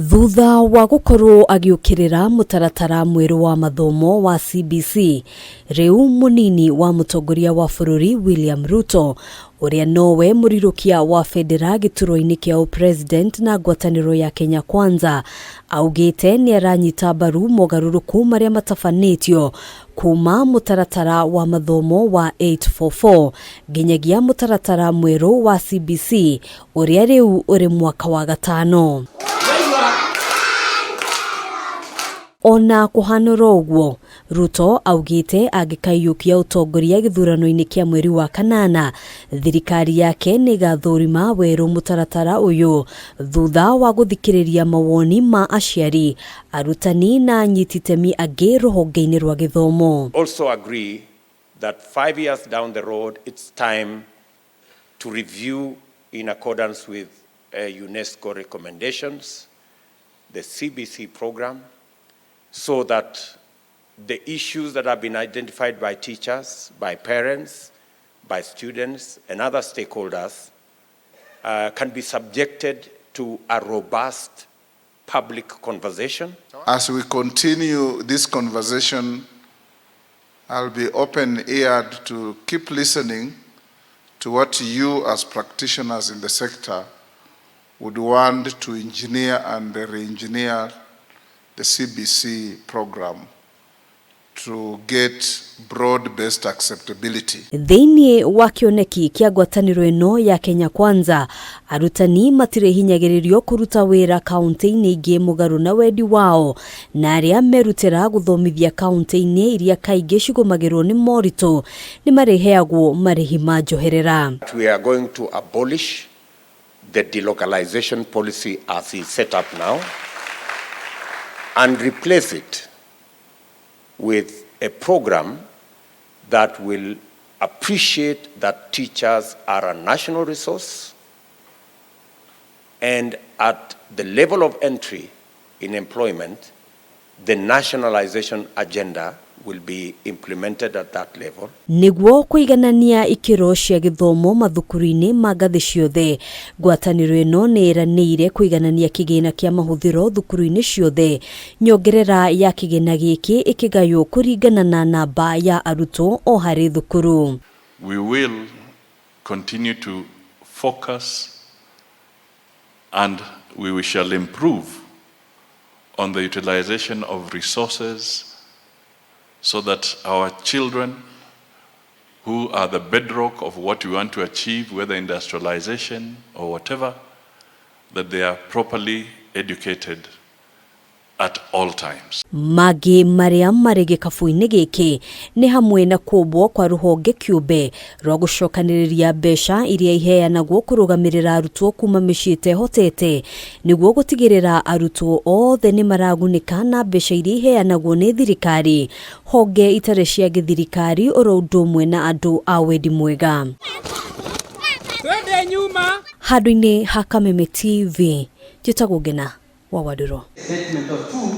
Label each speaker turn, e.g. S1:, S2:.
S1: Thutha wa gukorwo agiukirira mutaratara mweru wa mathomo wa CBC, riu munini wa mutongoria wa bururi William Ruto, uria nowe murirukia wa federa giturwa-ini kia upresident na ngwataniro ya Kenya Kwanza, augite ni aranyita mbaru mogaruruku maria matafanitio kuma mutaratara wa mathomo wa 844 ginyagia mutaratara mweru wa CBC uria riu uri mwaka wa gatano. Ona kuhanura uguo, Ruto augite agikaiyukia utongoria githurano-ini kia mweri wa kanana, thirikari yake nigathurima weru mutaratara uyu thutha wa guthikiriria mawoni ma aciari, arutani na anyititemi angi ruhonge-ini rwa githomo.
S2: Also agree that 5 years down the road it's time to review in accordance with UNESCO recommendations the CBC program, so that the issues that have been identified by teachers, by parents, by students and other stakeholders can be subjected to a robust public conversation.
S3: As we continue this conversation, I'll be open-eared to keep listening to what you as practitioners in the sector would want to engineer and re-engineer the CBC program to get broad-based acceptability.
S1: Thiini wa kioneki kia ngwataniro ino ya Kenya Kwanza, arutani matire hinyagiririo kuruta wira kaunti-ini ingi mugaru na wendi wao, na aria merutira guthomithia kaunti-ini iria kaingi cigumagirwo ni morito ni mareheagwo marihi ma njoherera.
S2: We are going to abolish the delocalization policy as is set up now and replace it with a program that will appreciate that teachers are a national resource, and at the level of entry in employment, the nationalization agenda will be implemented at that level.
S1: Niguo kuiganania ikiro cia githomo mathukuru-ini ma ngathi ciothe, ngwataniro ino ni iranire kuiganania kigina kia mahuthiro thukuru-ini ciothe, nyongerera ya kigina giki ikigayo kuringana na namba ya arutwo o hari thukuru.
S4: We will continue to focus and we shall improve on the utilization of resources so that our children, who are the bedrock of what we want to achieve, whether industrialization or whatever, that they are properly educated at all times.
S1: Magi maria marege kafu-ini giki ni hamwe na kubwo kwa ruhonge kiumbe rwa gucokaniriria mbeca iria iheanagwo kurugamirira arutwo kuma micii itehotete, niguo gutigirira arutwo othe ni maragunika na mbeca iria iheanagwo ni thirikari, honge itare cia githirikari oro undu umwe na andu a wendi mwega. Handu-ini ha Kameme TV, njitagwo Ngina wa Waduro.